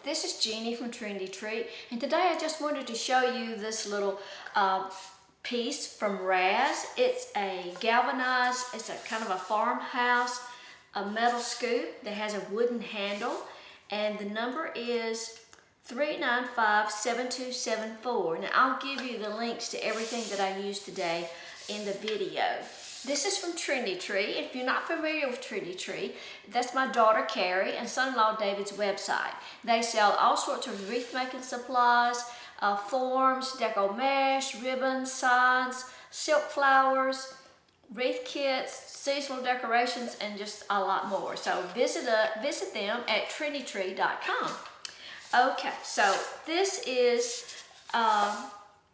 This is Jeannie from Trendy Tree, and today I just wanted to show you this little piece from Raz. It's a galvanized, it's a kind of a farmhouse, a metal scoop that has a wooden handle, and the number is 395-7274. Now I'll give you the links to everything that I used today in the video. This is from Trendy Tree. If you're not familiar with Trendy Tree, that's my daughter Carrie and son-in-law David's website. They sell all sorts of wreath making supplies, forms, deco mesh, ribbons, signs, silk flowers, wreath kits, seasonal decorations, and just a lot more. So visit them at trendytree.com. Okay, so this is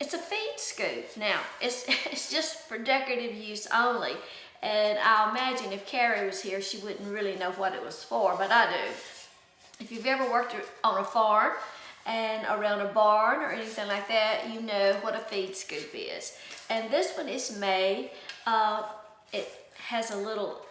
it's a feed scoop. Now, it's just for decorative use only. And I'll imagine if Carrie was here, she wouldn't really know what it was for, but I do. If you've ever worked on a farm and around a barn or anything like that, you know what a feed scoop is. And this one is made, it has a little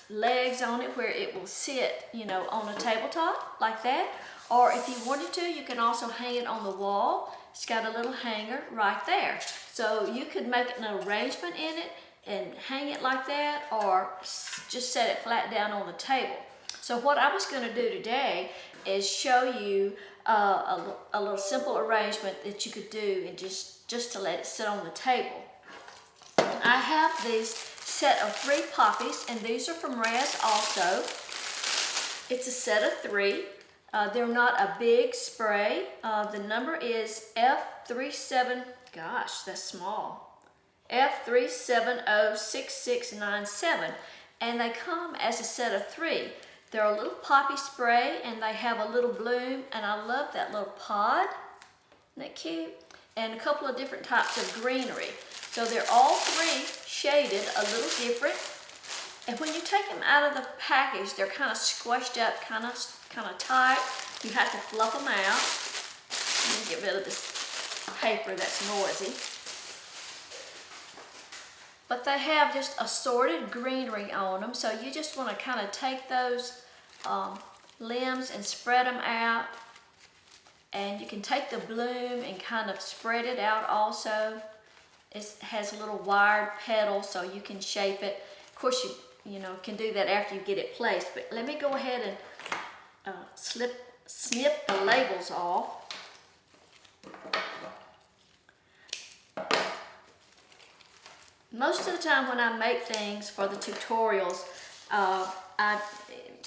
legs on it where it will sit, you know, on a tabletop like that. Or if you wanted to, you can also hang it on the wall. It's got a little hanger right there. So you could make an arrangement in it and hang it like that, or just set it flat down on the table. So what I was going to do today is show you a little simple arrangement that you could do, and just to let it sit on the table. I have this set of 3 poppies, and these are from Raz also. It's a set of 3. They're not a big spray. The number is F37, gosh, that's small. F3706697, and they come as a set of 3. They're a little poppy spray, and they have a little bloom, and I love that little pod. Isn't that cute? And a couple of different types of greenery. So they're all 3 shaded a little different. And when you take them out of the package, they're kind of squished up, kind of tight. You have to fluff them out. Let me get rid of this paper that's noisy. But they have just assorted greenery on them, so you just want to kind of take those limbs and spread them out. And you can take the bloom and kind of spread it out also. It has a little wired petal, so you can shape it. Of course, you know, can do that after you get it placed. But let me go ahead and snip the labels off. Most of the time when I make things for the tutorials, I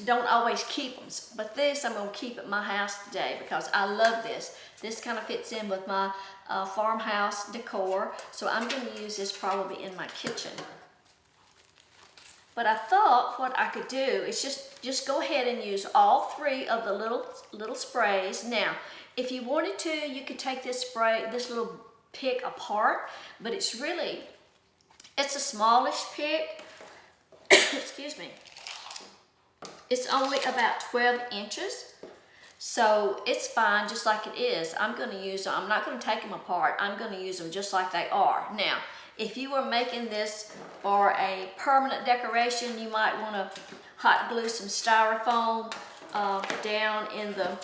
don't always keep them. But this I'm going to keep at my house today because I love this. This kind of fits in with my farmhouse decor. So I'm going to use this probably in my kitchen. But I thought what I could do is just go ahead and use all 3 of the little sprays. Now, if you wanted to, you could take this little pick apart, but it's a smallish pick. Excuse me. It's only about 12 inches. So it's fine just like it is. I'm going to use them. I'm not going to take them apart. I'm going to use them just like they are. Now, if you were making this for a permanent decoration, you might want to hot glue some styrofoam down in the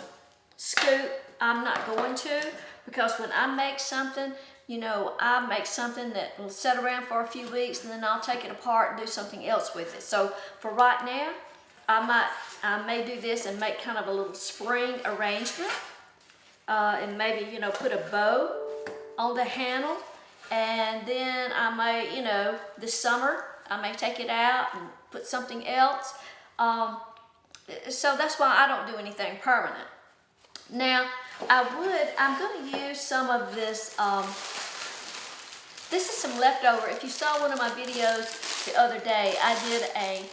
scoop. I'm not going to, because when I make something, you know, I make something that will sit around for a few weeks, and then I'll take it apart and do something else with it. So for right now, I may do this and make kind of a little spring arrangement, and maybe, you know, put a bow on the handle. And then I may, you know, this summer, I may take it out and put something else. So that's why I don't do anything permanent. Now, I'm going to use some of this, this is some leftover. If you saw one of my videos the other day, I did a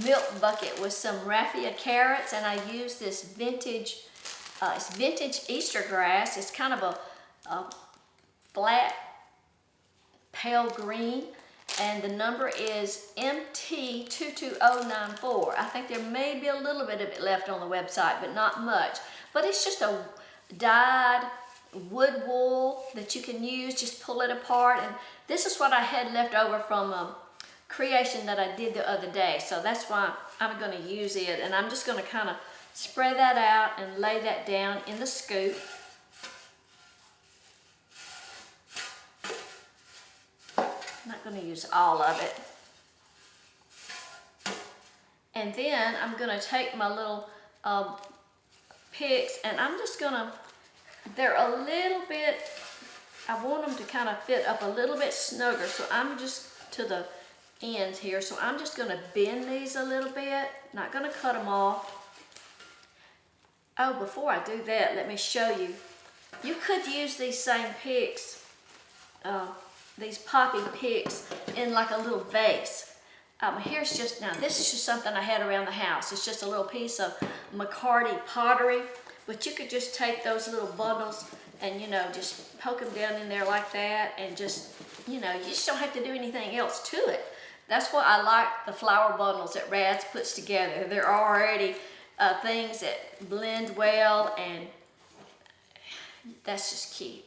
milk bucket with some raffia carrots, and I used this vintage, it's vintage Easter grass. It's kind of a flat, pale green, and the number is MT22094. I think there may be a little bit of it left on the website, but not much. But it's just a dyed wood wool that you can use. Just pull it apart, and this is what I had left over from a creation that I did the other day. So that's why I'm going to use it, and I'm just going to kind of spread that out and lay that down in the scoop. I'm not going to use all of it. And then I'm going to take my little picks, and I'm just going to, they're a little bit, I want them to kind of fit up a little bit snugger, so I'm just to the ends here, so I'm just going to bend these a little bit, not going to cut them off. Oh, before I do that, let me show you. You could use these same picks, these poppy picks, in like a little vase. Here's just, now this is just something I had around the house. It's just a little piece of McCarty pottery, but you could just take those little bundles and, you know, just poke them down in there like that, and just, you know, you just don't have to do anything else to it. That's why I like the flower bundles that Rad's puts together. They're already things that blend well, and that's just cute.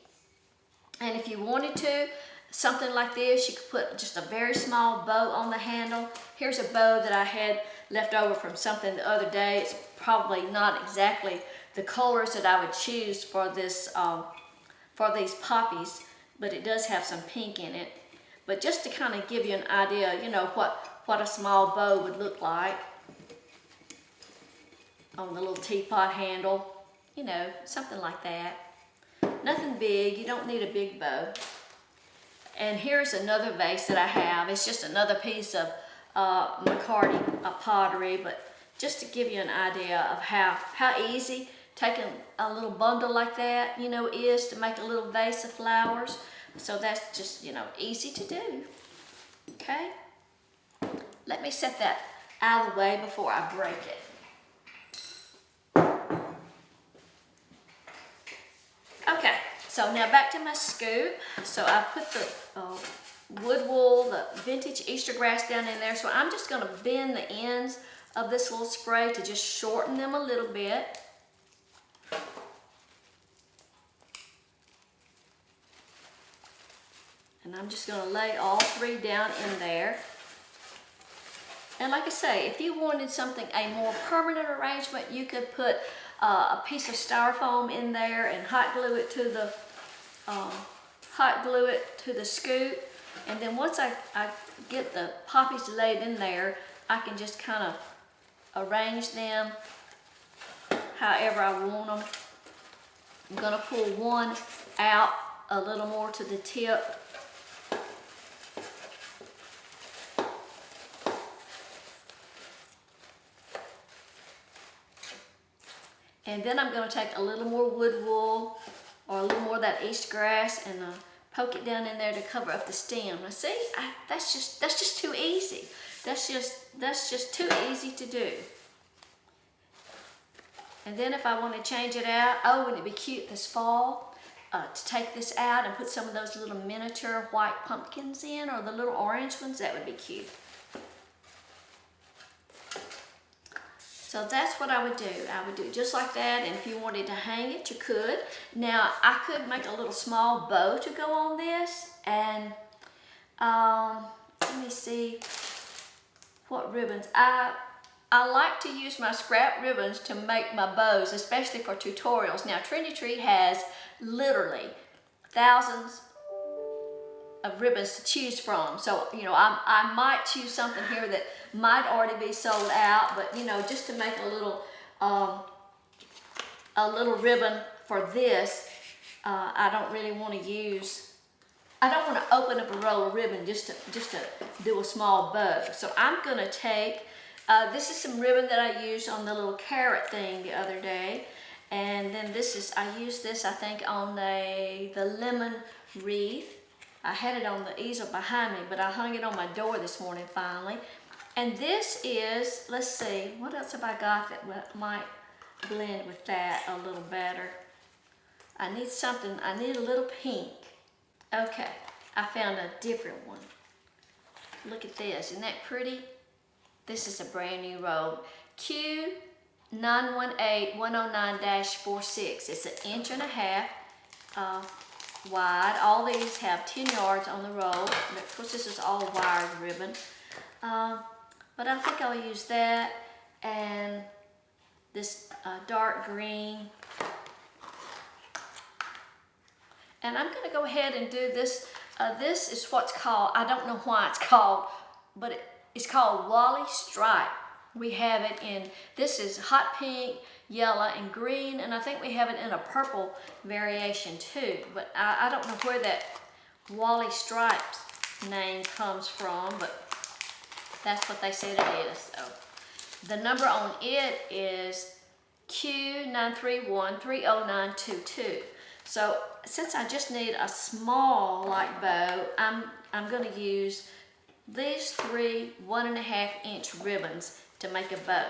And if you wanted to, something like this, you could put just a very small bow on the handle. Here's a bow that I had left over from something the other day. It's probably not exactly the colors that I would choose for this, for these poppies, but it does have some pink in it. But just to kind of give you an idea, you know, what a small bow would look like on the little teapot handle, you know, something like that. Nothing big, you don't need a big bow. And here's another vase that I have. It's just another piece of McCarty pottery, but just to give you an idea of how easy taking a little bundle like that, you know, is to make a little vase of flowers. So that's just, you know, easy to do. Okay? Let me set that out of the way before I break it. Okay, so now back to my scoop. So I put the wood wool, the vintage Easter grass down in there. So I'm just going to bend the ends of this little spray to just shorten them a little bit. And I'm just going to lay all three down in there. And like I say, if you wanted something, a more permanent arrangement, you could put a piece of styrofoam in there and hot glue it to the scoop. And then once I get the poppies laid in there, I can just kind of arrange them however I want them. I'm going to pull one out a little more to the tip. And then I'm going to take a little more wood wool or a little more of that Easter grass and poke it down in there to cover up the stem. Now see, that's just too easy. That's just too easy to do. And then if I want to change it out, oh, wouldn't it be cute this fall to take this out and put some of those little miniature white pumpkins in, or the little orange ones? That would be cute. So that's what I would do. I would do just like that, and if you wanted to hang it, you could. Now, I could make a little small bow to go on this, and let me see what ribbons. I like to use my scrap ribbons to make my bows, especially for tutorials. Now, Trendy Tree has literally thousands of ribbons to choose from. So, you know, I might choose something here that might already be sold out, but, you know, just to make a little ribbon for this, I don't really want to use, I don't want to open up a roll of ribbon just to do a small bow. So I'm going to take, this is some ribbon that I used on the little carrot thing the other day. And then this is, I used this, I think, on the lemon wreath. I had it on the easel behind me, but I hung it on my door this morning finally. And this is, let's see, what else have I got that might blend with that a little better? I need something, I need a little pink. Okay, I found a different one. Look at this, isn't that pretty? This is a brand new roll. Q918109-46. It's 1.5 inches wide. All these have 10 yards on the roll. Of course, this is all wired ribbon. But I think I'll use that and this dark green. And I'm going to go ahead and do this. This is what's called, I don't know why it's called, but it's called Wally Stripe. We have it in, this is hot pink, yellow, and green, and I think we have it in a purple variation too. But I don't know where that Wally Stripes name comes from, but that's what they said it is. So the number on it is Q931-30922. So since I just need a small like bow, I'm going to use these 3 1.5-inch ribbons to make a bow.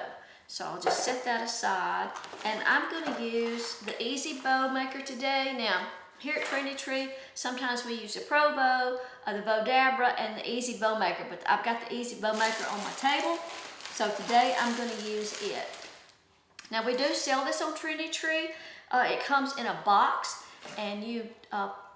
So I'll just set that aside, and I'm going to use the Easy Bow Maker today. Now, here at Trendy Tree, sometimes we use the Pro Bow, the Bow Dabra, and the Easy Bow Maker, but I've got the Easy Bow Maker on my table, so today I'm going to use it. Now, we do sell this on Trendy Tree. It comes in a box, and you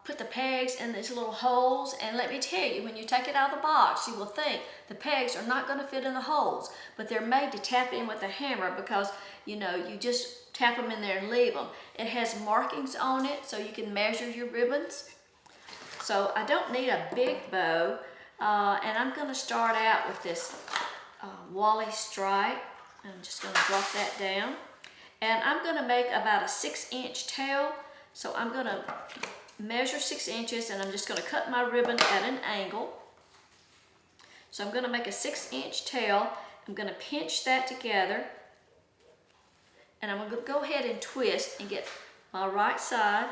put the pegs in these little holes, and let me tell you, when you take it out of the box, you will think the pegs are not going to fit in the holes, but they're made to tap in with a hammer because, you know, you just tap them in there and leave them. It has markings on it so you can measure your ribbons. So I don't need a big bow, and I'm going to start out with this Wally Stripe. I'm just going to drop that down, and I'm going to make about a 6-inch tail. So I'm going to measure 6 inches, and I'm just going to cut my ribbon at an angle. So I'm going to make a 6-inch tail. I'm going to pinch that together, and I'm going to go ahead and twist and get my right side.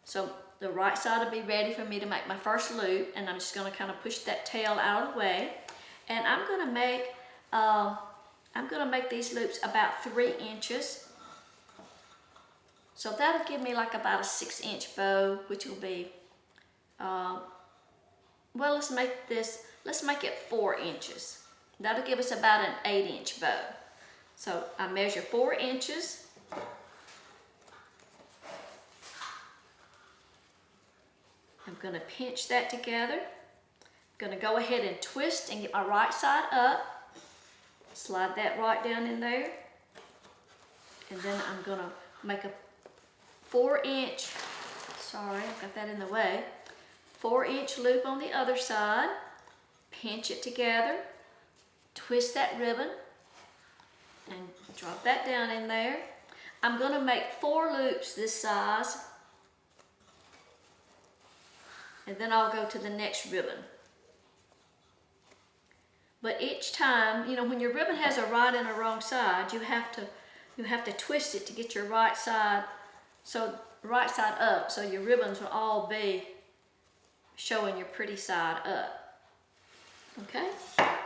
So the right side will be ready for me to make my first loop, and I'm just going to kind of push that tail out of the way. And I'm going to make these loops about 3 inches. So that'll give me like about a 6-inch bow, which will be, well, let's make it 4 inches. That'll give us about an 8-inch bow. So I measure 4 inches. I'm going to pinch that together. I'm going to go ahead and twist and get my right side up. Slide that right down in there. And then I'm going to make a 4-inch, sorry, I've got that in the way, 4-inch loop on the other side, pinch it together, twist that ribbon, and drop that down in there. I'm going to make 4 loops this size, and then I'll go to the next ribbon. But each time, you know, when your ribbon has a right and a wrong side, you have to twist it to get your right side. So right side up, so your ribbons will all be showing your pretty side up. Okay,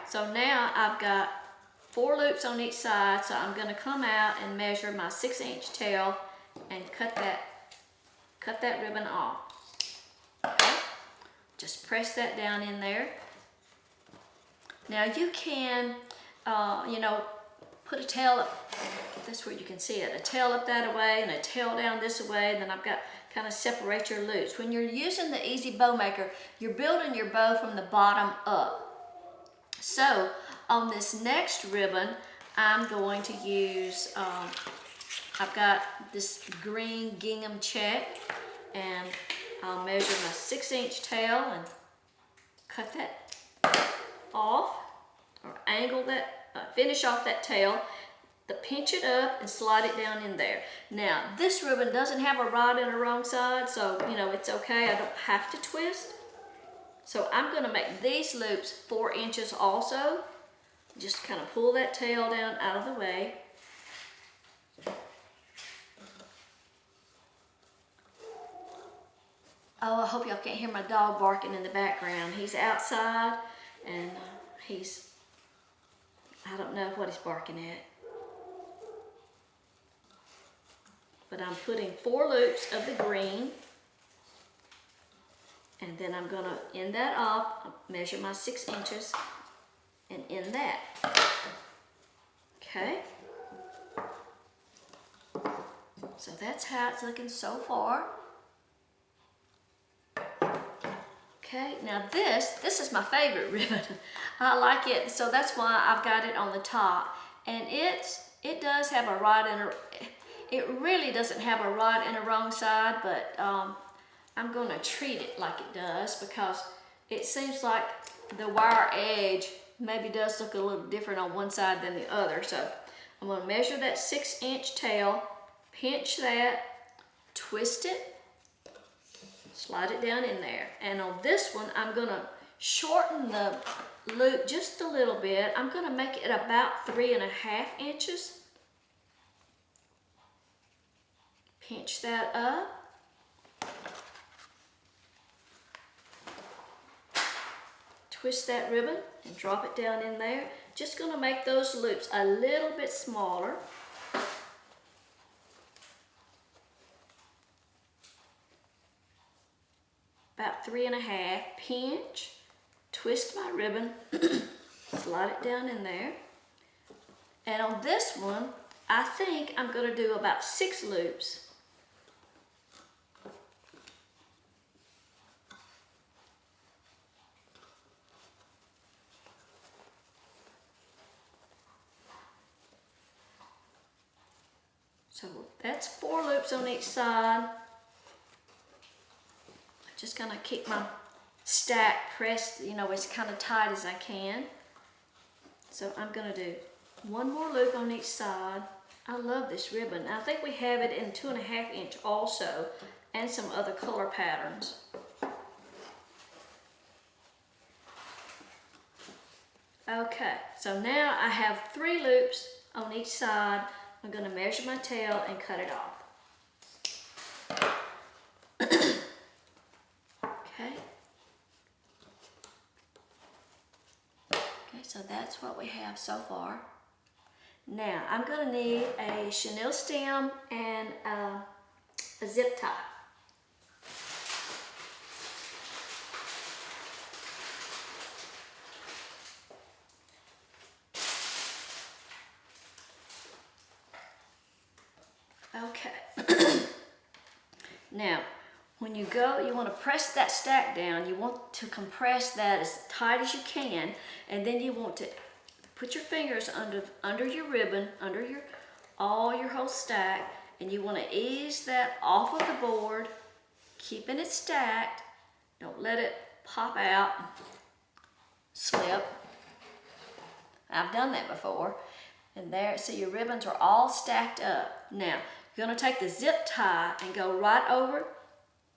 so now I've got 4 loops on each side, so I'm going to come out and measure my 6-inch tail and cut that ribbon off. Okay, just press that down in there. Now you can, you know, put a tail up, that's where you can see it, a tail up that way and a tail down this way, and then I've got kind of separate your loops. When you're using the Easy Bow Maker, you're building your bow from the bottom up. So on this next ribbon, I'm going to use, I've got this green gingham check, and I'll measure my 6-inch tail and cut that off, or angle that, finish off that tail, pinch it up and slide it down in there. Now, this ribbon doesn't have a right and a wrong side, so, you know, it's okay. I don't have to twist. So I'm going to make these loops 4 inches also. Just kind of pull that tail down out of the way. Oh, I hope y'all can't hear my dog barking in the background. He's outside, and I don't know what he's barking at. But I'm putting 4 loops of the green, and then I'm going to end that off, measure my 6 inches, and end that. Okay. So that's how it's looking so far. Okay, now this is my favorite ribbon. I like it, so that's why I've got it on the top. And it's it does have a right and a, it really doesn't have a right and a wrong side, but I'm going to treat it like it does because it seems like the wire edge maybe does look a little different on one side than the other. So I'm going to measure that 6-inch tail, pinch that, twist it, slide it down in there. And on this one, I'm going to shorten the loop just a little bit. I'm going to make it about 3.5 inches. Pinch that up. Twist that ribbon and drop it down in there. Just going to make those loops a little bit smaller. About 3.5. Pinch, twist my ribbon, slide it down in there. And on this one, I think I'm going to do about 6 loops. So that's 4 loops on each side. I'm just going to keep my stack pressed, you know, as kind of tight as I can. So I'm going to do 1 more loop on each side. I love this ribbon. I think we have it in 2.5 inch also, and some other color patterns. Okay, so now I have 3 loops on each side. I'm going to measure my tail and cut it off. Okay. Okay, so that's what we have so far. Now, I'm going to need a chenille stem and a zip tie. Okay. Now, when you go, you want to press that stack down. You want to compress that as tight as you can, and then you want to put your fingers under your ribbon, under your whole stack, and you want to ease that off of the board, keeping it stacked. Don't let it pop out, slip. I've done that before. And there, so your ribbons are all stacked up. Now, you're going to take the zip tie and go right over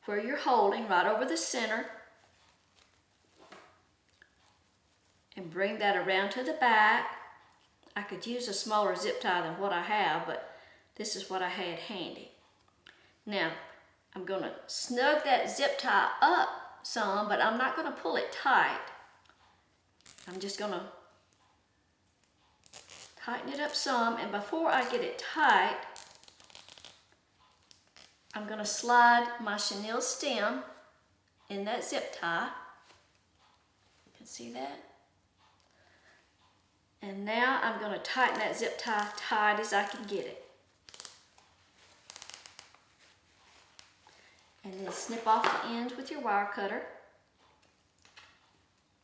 where you're holding, right over the center, and bring that around to the back. I could use a smaller zip tie than what I have, but this is what I had handy. Now, I'm going to snug that zip tie up some, but I'm not going to pull it tight. I'm just going to tighten it up some, and before I get it tight, I'm going to slide my chenille stem in that zip tie. You can see that? And now I'm going to tighten that zip tie tight as I can get it. And then snip off the ends with your wire cutter.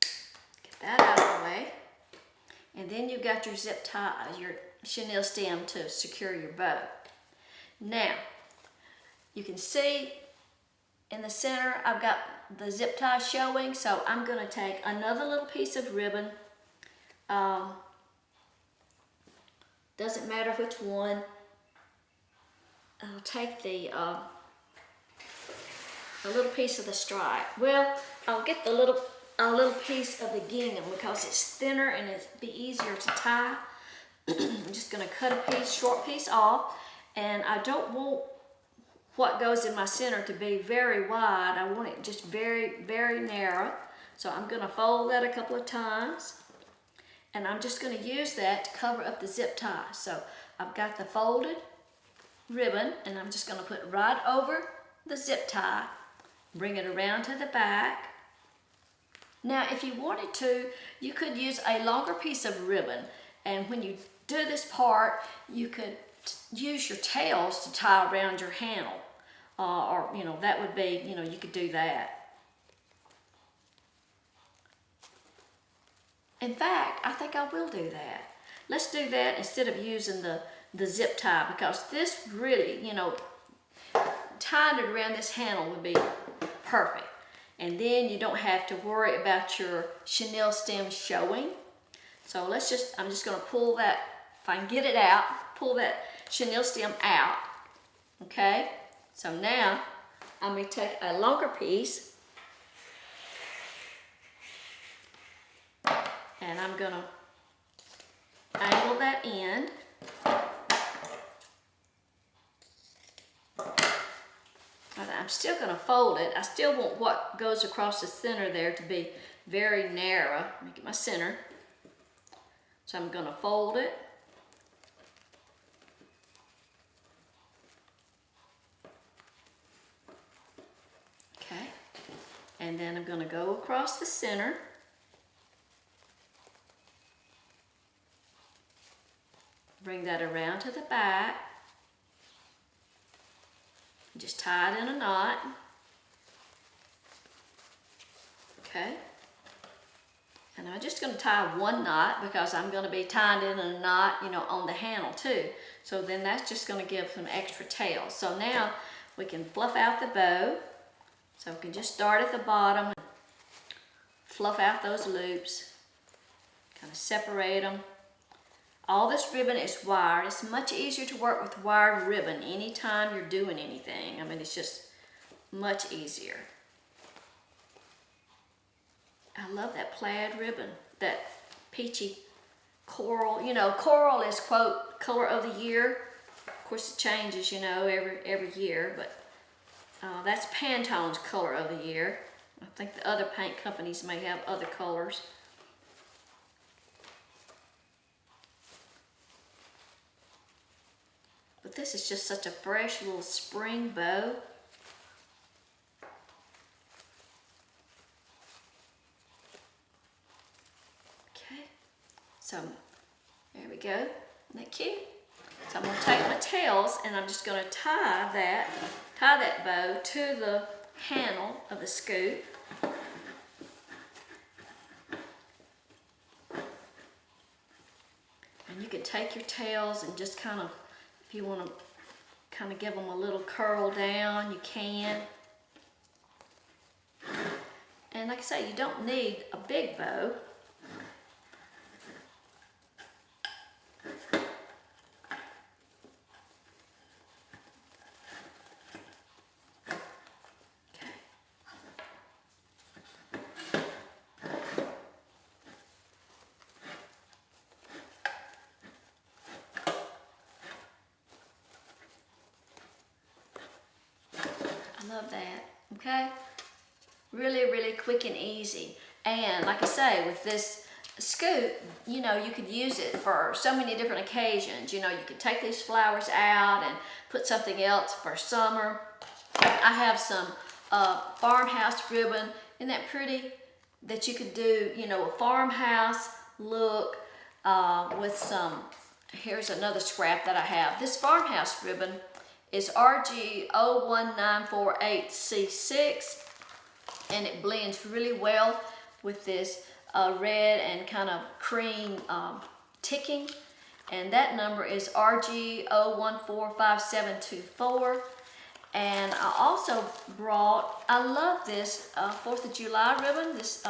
Get that out of the way. And then you've got your zip tie, your chenille stem to secure your bow. Now, you can see in the center I've got the zip tie showing, so I'm going to take another little piece of ribbon. Doesn't matter which one. I'll take the a little piece of the stripe. Well, I'll get a little piece of the gingham because it's thinner and it'd be easier to tie. I'm just going to cut a short piece off, and I don't want what goes in my center to be very wide. I want it just very, very narrow. So I'm going to fold that a couple of times, and I'm just going to use that to cover up the zip tie. So I've got the folded ribbon, and I'm just going to put it right over the zip tie, bring it around to the back. Now, if you wanted to, you could use a longer piece of ribbon, and when you do this part, you could use your tails to tie around your handle, or that would be, you could do that. In fact, I think I will do that. let's do that instead of using the zip tie, because this really, you know, tying it around this handle would be perfect. And then you don't have to worry about your chenille stem showing. So I'm just gonna pull that, if I can get it out, pull that chenille stem out, okay? So now I'm gonna take a longer piece and I'm gonna angle that end. I'm still going to fold it. I still want what goes across the center there to be very narrow. Let me get my center. So I'm going to fold it. Okay. And then I'm going to go across the center. Bring that around to the back. Just tie it in a knot. Okay. And I'm just going to tie one knot because I'm going to be tying it in a knot, you know, on the handle too. So then that's just going to give some extra tail. So now we can fluff out the bow. So we can just start at the bottom, and fluff out those loops, kind of separate them. All this ribbon is wired. It's much easier to work with wired ribbon anytime you're doing anything. I mean, it's just much easier. I love that plaid ribbon, that peachy coral. You know, coral is, quote, color of the year. Of course, it changes, you know, every year, but that's Pantone's color of the year. I think the other paint companies may have other colors. But this is just such a fresh little spring bow. Okay, so there we go. Isn't that cute? So I'm going to take my tails and I'm just going to tie that bow to the handle of the scoop. And you can take your tails and just kind of, if you want to kind of give them a little curl down, you can. And like I say, you don't need a big bow. Love that, okay? Really, really quick and easy. And like I say, with this scoop, you know, you could use it for so many different occasions. You know, you could take these flowers out and put something else for summer. I have some farmhouse ribbon. Isn't that pretty? That you could do, you know, a farmhouse look with some, here's another scrap that I have. This farmhouse ribbon is RG01948C6, and it blends really well with this red and kind of cream ticking, and that number is RG0145724. And I also brought, I love this 4th of July ribbon, this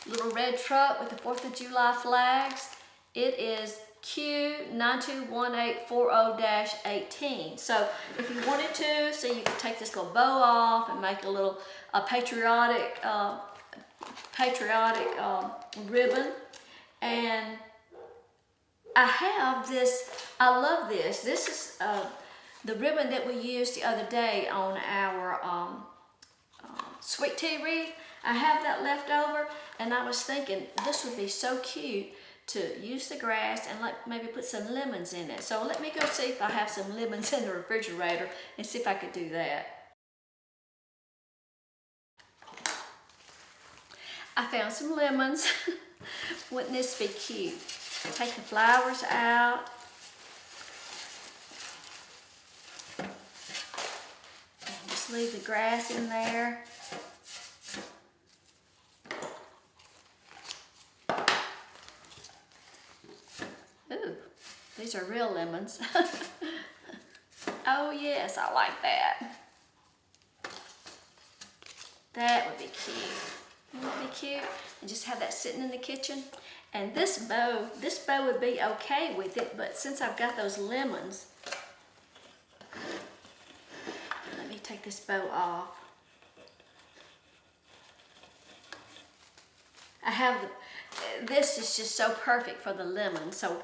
little red truck with the 4th of July flags. It is Q921840-18. So if you wanted to, so you could take this little bow off and make a little patriotic ribbon. And I have this, I love this. This is the ribbon that we used the other day on our sweet tea wreath. I have that left over, and I was thinking this would be so cute to use the grass and maybe put some lemons in it. So let me go see if I have some lemons in the refrigerator and see if I could do that. I found some lemons. Wouldn't this be cute? Take the flowers out. And just leave the grass in there. Ooh, these are real lemons. Oh yes, I like that. That would be cute. Wouldn't it be cute? And just have that sitting in the kitchen. And this bow would be okay with it, but since I've got those lemons, let me take this bow off. This is just so perfect for the lemon, so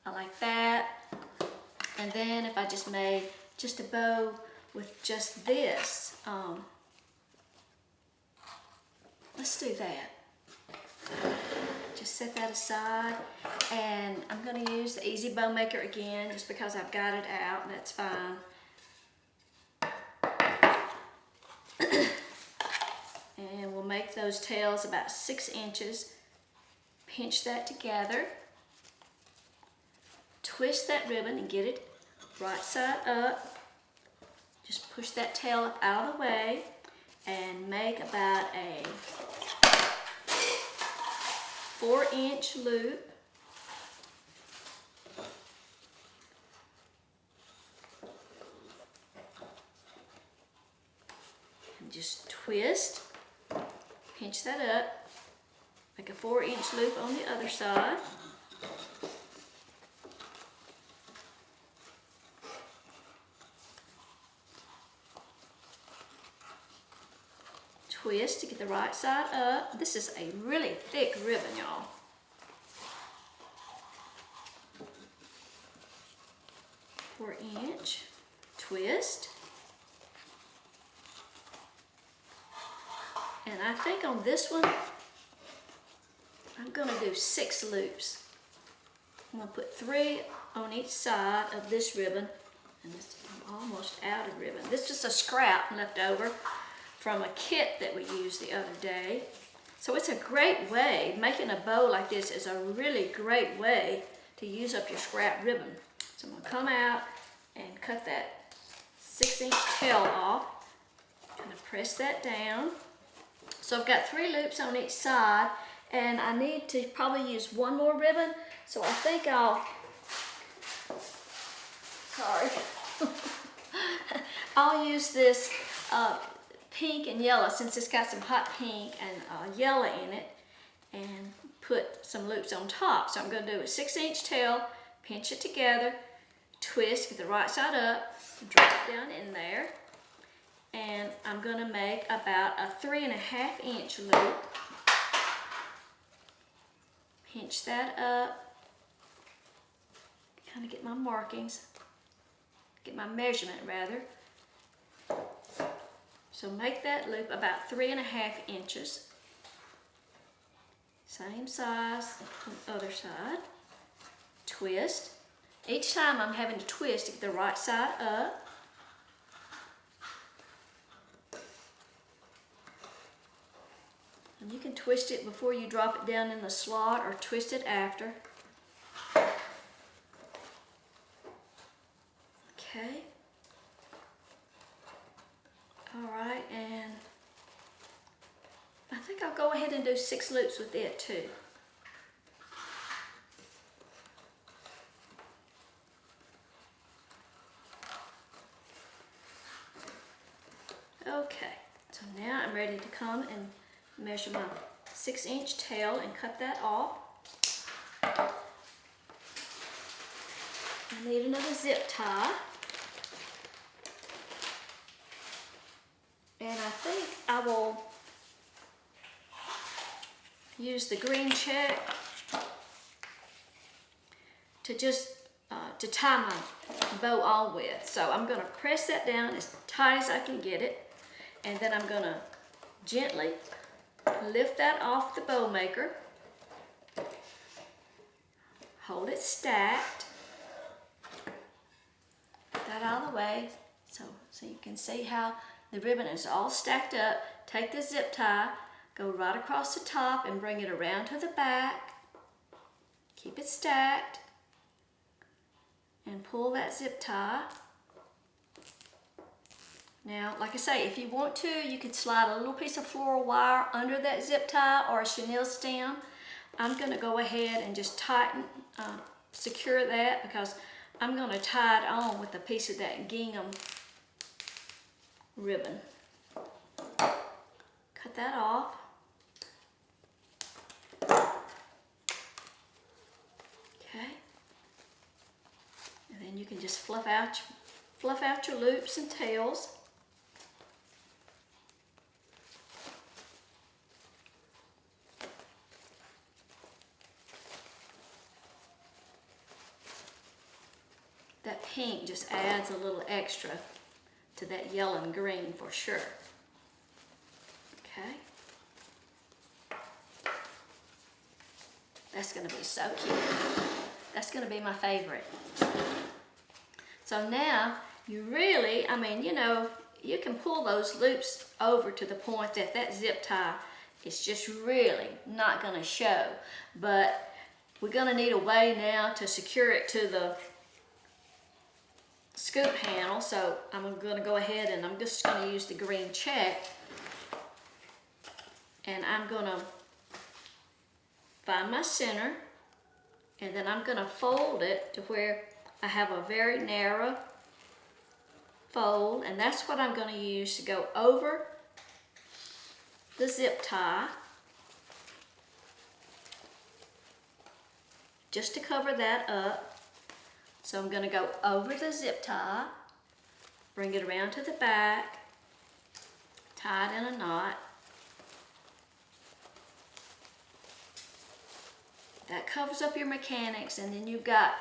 I like that. And then if I just made just a bow with just this, let's do that. Just set that aside, and I'm going to use the Easy Bow Maker again just because I've got it out. That's fine. And we'll make those tails about 6 inches. Pinch that together. Twist that ribbon and get it right side up. Just push that tail up out of the way and make about a 4-inch loop. And just twist, pinch that up, make a 4-inch loop on the other side. Twist to get the right side up. This is a really thick ribbon, y'all. Four-inch twist. And I think on this one, I'm gonna do 6 loops. I'm gonna put 3 on each side of this ribbon. And I'm almost out of ribbon. This is a scrap left over from a kit that we used the other day. So it's a great way, making a bow like this is a really great way to use up your scrap ribbon. So I'm gonna come out and cut that 6-inch tail off. I'm gonna press that down. So I've got 3 loops on each side, and I need to probably use 1 more ribbon. So I think I'll use this pink and yellow, since it's got some hot pink and yellow in it, and put some loops on top. So I'm going to do a 6-inch tail, pinch it together, twist, get the right side up, drop it down in there, and I'm going to make about a 3.5-inch loop. Pinch that up, kind of get my markings, get my measurement rather. So make that loop about 3.5 inches. Same size on the other side. Twist. Each time I'm having to twist to get the right side up. And you can twist it before you drop it down in the slot or twist it after. Okay. Alright, and I think I'll go ahead and do 6 loops with it too. Okay, so now I'm ready to come and measure my 6-inch tail and cut that off. I need another zip tie. And I think I will use the green check to just to tie my bow on with. So I'm going to press that down as tight as I can get it, and then I'm going to gently lift that off the bow maker. Hold it stacked. Get that out of the way so you can see how the ribbon is all stacked up. Take the zip tie, go right across the top and bring it around to the back. Keep it stacked and pull that zip tie. Now, like I say, if you want to, you could slide a little piece of floral wire under that zip tie or a chenille stem. I'm going to go ahead and just tighten secure that because I'm going to tie it on with a piece of that gingham ribbon. Cut that off. Okay. And then you can just fluff out your loops and tails. That pink just adds a little extra to that yellow and green for sure. Okay. That's going to be so cute. That's going to be my favorite. So now you really, I mean, you know, you can pull those loops over to the point that that zip tie is just really not going to show. But we're going to need a way now to secure it to the scoop handle. So I'm going to go ahead and I'm just going to use the green check. And I'm going to find my center. And then I'm going to fold it to where I have a very narrow fold. And that's what I'm going to use to go over the zip tie. Just to cover that up. So I'm going to go over the zip tie, bring it around to the back, tie it in a knot. That covers up your mechanics, and then you've got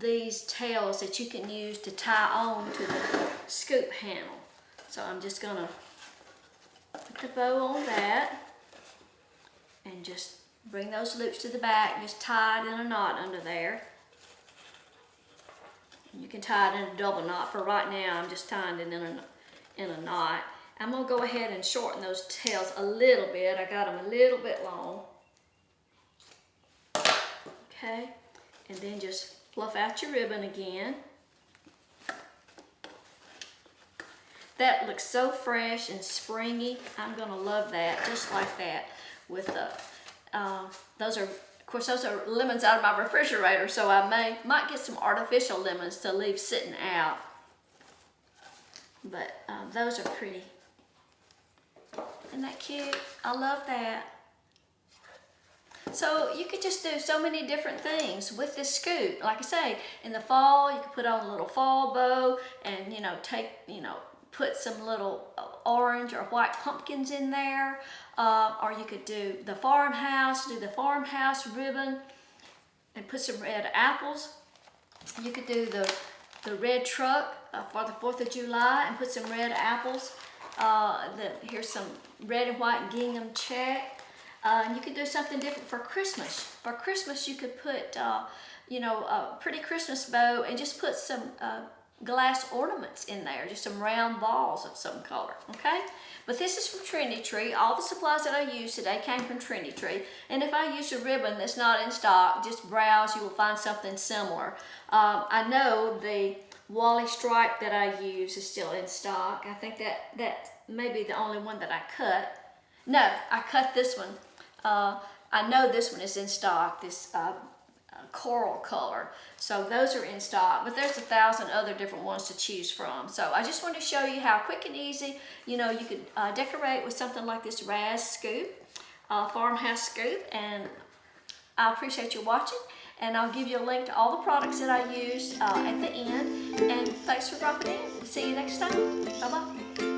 these tails that you can use to tie on to the scoop handle. So I'm just going to put the bow on that and just bring those loops to the back, just tie it in a knot under there. You can tie it in a double knot. For right now, I'm just tying it in a knot. I'm going to go ahead and shorten those tails a little bit. I got them a little bit long. Okay, and then just fluff out your ribbon again. That looks so fresh and springy. I'm going to love that, just like that. With the, those are lemons out of my refrigerator, so I might get some artificial lemons to leave sitting out. But those are pretty. Isn't that cute? I love that. So you could just do so many different things with this scoop. Like I say, in the fall, you could put on a little fall bow and, put some little orange or white pumpkins in there. Or you could do the farmhouse ribbon and put some red apples. You could do the red truck for the 4th of July and put some red apples. Here's some red and white gingham check. And you could do something different for Christmas. For Christmas, you could put, a pretty Christmas bow and just put some glass ornaments in there, just some round balls of some color, okay? But this is from Trendy Tree. All the supplies that I used today came from Trendy Tree. And if I use a ribbon that's not in stock, just browse, you will find something similar. I know the Wally stripe that I use is still in stock. I think that may be the only one that I cut. No, I cut this one. I know this one is in stock, this coral color. So those are in stock, but there's 1,000 other different ones to choose from. So I just wanted to show you how quick and easy, you could decorate with something like this Raz scoop, farmhouse scoop. And I appreciate you watching, and I'll give you a link to all the products that I used at the end. And thanks for dropping in. See you next time. Bye-bye.